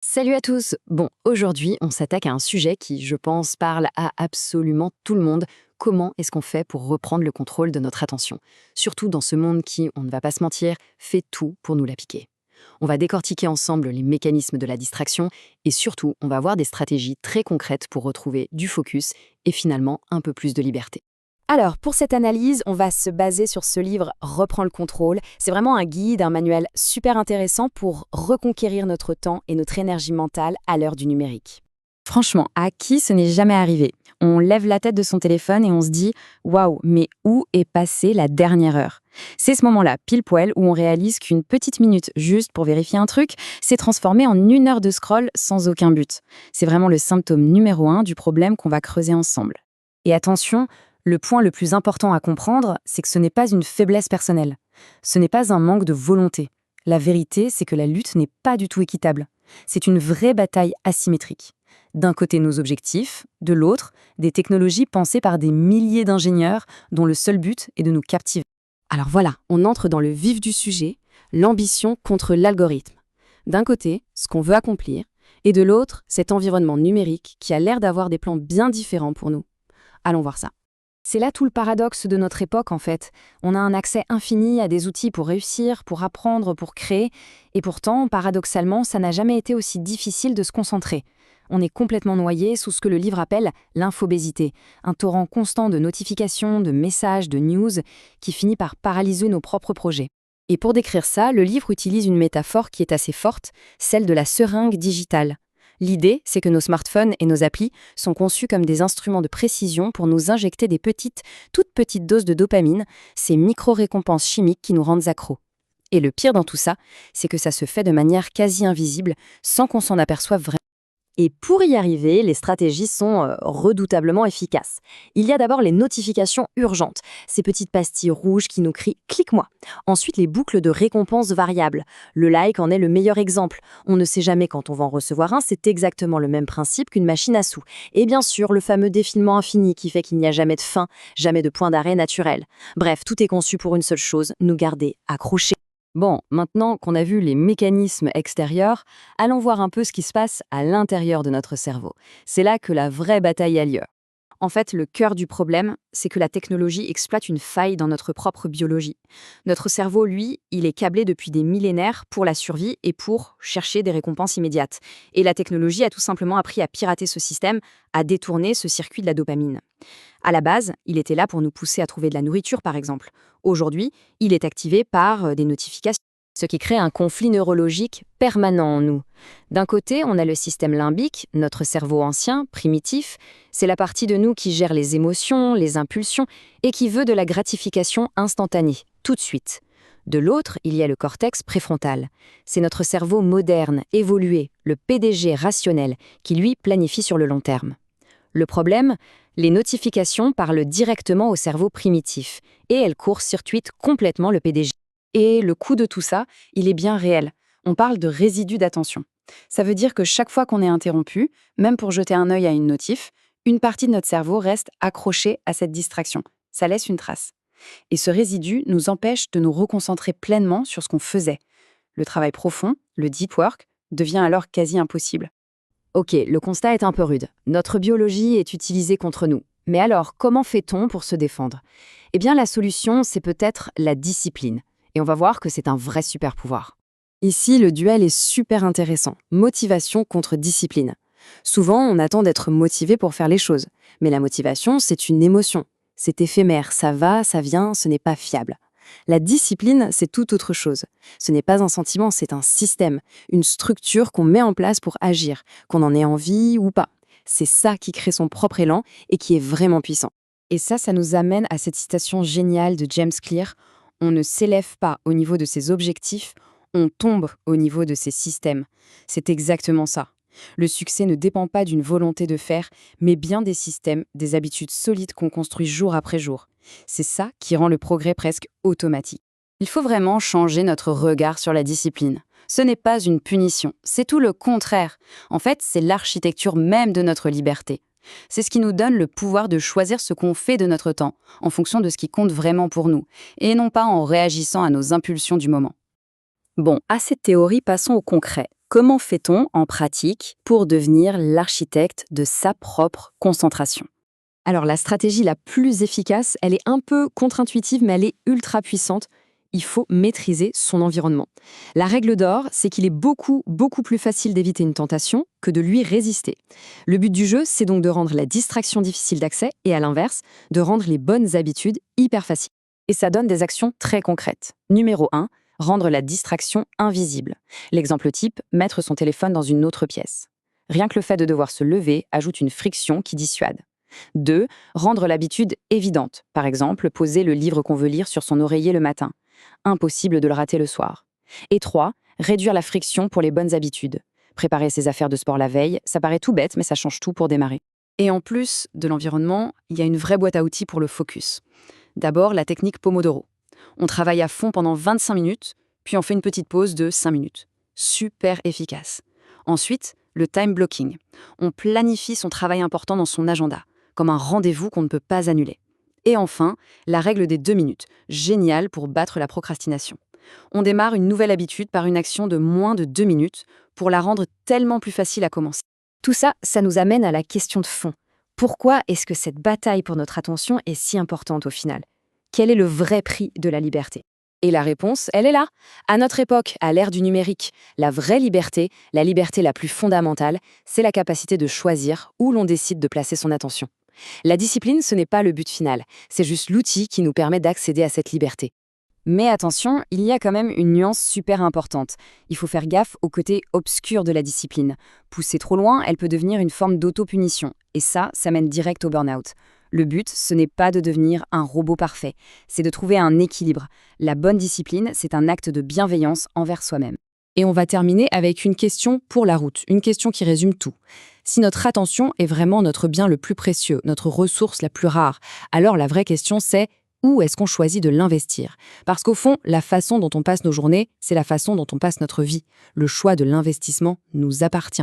Salut à tous. Bon, aujourd'hui, on s'attaque à un sujet qui, je pense, parle à absolument tout le monde. Comment est-ce qu'on fait pour reprendre le contrôle de notre attention? Surtout dans ce monde qui, on ne va pas se mentir, fait tout pour nous la piquer. On va décortiquer ensemble les mécanismes de la distraction et surtout, on va voir des stratégies très concrètes pour retrouver du focus et finalement un peu plus de liberté. Alors, pour cette analyse, on va se baser sur ce livre Reprends le contrôle. C'est vraiment un guide, un manuel super intéressant pour reconquérir notre temps et notre énergie mentale à l'heure du numérique. Franchement, à qui ce n'est jamais arrivé? On lève la tête de son téléphone et on se dit waouh, mais où est passée la dernière heure? C'est ce moment-là, pile poil, où on réalise qu'une petite minute juste pour vérifier un truc s'est transformée en 1 heure de scroll sans aucun but. C'est vraiment le symptôme numéro 1 du problème qu'on va creuser ensemble. Et attention, le point le plus important à comprendre, c'est que ce n'est pas une faiblesse personnelle. Ce n'est pas un manque de volonté. La vérité, c'est que la lutte n'est pas du tout équitable. C'est une vraie bataille asymétrique. D'un côté, nos objectifs, de l'autre, des technologies pensées par des milliers d'ingénieurs dont le seul but est de nous captiver. Alors voilà, on entre dans le vif du sujet, l'ambition contre l'algorithme. D'un côté, ce qu'on veut accomplir, et de l'autre, cet environnement numérique qui a l'air d'avoir des plans bien différents pour nous. Allons voir ça. C'est là tout le paradoxe de notre époque en fait. On a un accès infini à des outils pour réussir, pour apprendre, pour créer, et pourtant, paradoxalement, ça n'a jamais été aussi difficile de se concentrer. On est complètement noyé sous ce que le livre appelle l'infobésité, un torrent constant de notifications, de messages, de news, qui finit par paralyser nos propres projets. Et pour décrire ça, le livre utilise une métaphore qui est assez forte, celle de la seringue digitale. L'idée, c'est que nos smartphones et nos applis sont conçus comme des instruments de précision pour nous injecter des toutes petites doses de dopamine, ces micro-récompenses chimiques qui nous rendent accros. Et le pire dans tout ça, c'est que ça se fait de manière quasi invisible, sans qu'on s'en aperçoive vraiment. Et pour y arriver, les stratégies sont redoutablement efficaces. Il y a d'abord les notifications urgentes, ces petites pastilles rouges qui nous crient « clique-moi ». Ensuite, les boucles de récompenses variables. Le like en est le meilleur exemple. On ne sait jamais quand on va en recevoir un, c'est exactement le même principe qu'une machine à sous. Et bien sûr, le fameux défilement infini qui fait qu'il n'y a jamais de fin, jamais de point d'arrêt naturel. Bref, tout est conçu pour une seule chose, nous garder accrochés. Bon, maintenant qu'on a vu les mécanismes extérieurs, allons voir un peu ce qui se passe à l'intérieur de notre cerveau. C'est là que la vraie bataille a lieu. En fait, le cœur du problème, c'est que la technologie exploite une faille dans notre propre biologie. Notre cerveau, lui, il est câblé depuis des millénaires pour la survie et pour chercher des récompenses immédiates. Et la technologie a tout simplement appris à pirater ce système, à détourner ce circuit de la dopamine. À la base, il était là pour nous pousser à trouver de la nourriture, par exemple. Aujourd'hui, il est activé par des notifications, ce qui crée un conflit neurologique permanent en nous. D'un côté, on a le système limbique, notre cerveau ancien, primitif. C'est la partie de nous qui gère les émotions, les impulsions et qui veut de la gratification instantanée, tout de suite. De l'autre, il y a le cortex préfrontal. C'est notre cerveau moderne, évolué, le PDG rationnel, qui lui planifie sur le long terme. Le problème, les notifications parlent directement au cerveau primitif et elles court-circuitent complètement le PDG. Et le coût de tout ça, il est bien réel. On parle de résidu d'attention. Ça veut dire que chaque fois qu'on est interrompu, même pour jeter un œil à une notif, une partie de notre cerveau reste accrochée à cette distraction. Ça laisse une trace. Et ce résidu nous empêche de nous reconcentrer pleinement sur ce qu'on faisait. Le travail profond, le deep work, devient alors quasi impossible. Ok, le constat est un peu rude. Notre biologie est utilisée contre nous. Mais alors, comment fait-on pour se défendre? Eh bien, la solution, c'est peut-être la discipline. Et on va voir que c'est un vrai super pouvoir. Ici, le duel est super intéressant. Motivation contre discipline. Souvent, on attend d'être motivé pour faire les choses. Mais la motivation, c'est une émotion. C'est éphémère, ça va, ça vient, ce n'est pas fiable. La discipline, c'est tout autre chose. Ce n'est pas un sentiment, c'est un système, une structure qu'on met en place pour agir, qu'on en ait envie ou pas. C'est ça qui crée son propre élan et qui est vraiment puissant. Et ça nous amène à cette citation géniale de James Clear. On ne s'élève pas au niveau de ses objectifs, on tombe au niveau de ses systèmes. C'est exactement ça. Le succès ne dépend pas d'une volonté de faire, mais bien des systèmes, des habitudes solides qu'on construit jour après jour. C'est ça qui rend le progrès presque automatique. Il faut vraiment changer notre regard sur la discipline. Ce n'est pas une punition, c'est tout le contraire. En fait, c'est l'architecture même de notre liberté. C'est ce qui nous donne le pouvoir de choisir ce qu'on fait de notre temps, en fonction de ce qui compte vraiment pour nous, et non pas en réagissant à nos impulsions du moment. Bon, assez de théorie, passons au concret. Comment fait-on en pratique pour devenir l'architecte de sa propre concentration? Alors la stratégie la plus efficace, elle est un peu contre-intuitive, mais elle est ultra puissante. Il faut maîtriser son environnement. La règle d'or, c'est qu'il est beaucoup, beaucoup plus facile d'éviter une tentation que de lui résister. Le but du jeu, c'est donc de rendre la distraction difficile d'accès et à l'inverse, de rendre les bonnes habitudes hyper faciles. Et ça donne des actions très concrètes. Numéro 1, rendre la distraction invisible. L'exemple type, mettre son téléphone dans une autre pièce. Rien que le fait de devoir se lever ajoute une friction qui dissuade. 2, rendre l'habitude évidente. Par exemple, poser le livre qu'on veut lire sur son oreiller le matin. Impossible de le rater le soir. Et 3, réduire la friction pour les bonnes habitudes. Préparer ses affaires de sport la veille, ça paraît tout bête, mais ça change tout pour démarrer. Et en plus de l'environnement, il y a une vraie boîte à outils pour le focus. D'abord, la technique Pomodoro. On travaille à fond pendant 25 minutes, puis on fait une petite pause de 5 minutes. Super efficace. Ensuite, le time blocking. On planifie son travail important dans son agenda, comme un rendez-vous qu'on ne peut pas annuler. Et enfin, la règle des 2 minutes, géniale pour battre la procrastination. On démarre une nouvelle habitude par une action de moins de 2 minutes pour la rendre tellement plus facile à commencer. Tout ça, ça nous amène à la question de fond. Pourquoi est-ce que cette bataille pour notre attention est si importante au final? Quel est le vrai prix de la liberté? Et la réponse, elle est là. À notre époque, à l'ère du numérique, la vraie liberté, la liberté la plus fondamentale, c'est la capacité de choisir où l'on décide de placer son attention. La discipline, ce n'est pas le but final, c'est juste l'outil qui nous permet d'accéder à cette liberté. Mais attention, il y a quand même une nuance super importante. Il faut faire gaffe au côté obscur de la discipline. Pousser trop loin, elle peut devenir une forme d'auto-punition. Et ça mène direct au burn-out. Le but, ce n'est pas de devenir un robot parfait, c'est de trouver un équilibre. La bonne discipline, c'est un acte de bienveillance envers soi-même. Et on va terminer avec une question pour la route, une question qui résume tout. Si notre attention est vraiment notre bien le plus précieux, notre ressource la plus rare, alors la vraie question c'est où est-ce qu'on choisit de l'investir? Parce qu'au fond, la façon dont on passe nos journées, c'est la façon dont on passe notre vie. Le choix de l'investissement nous appartient.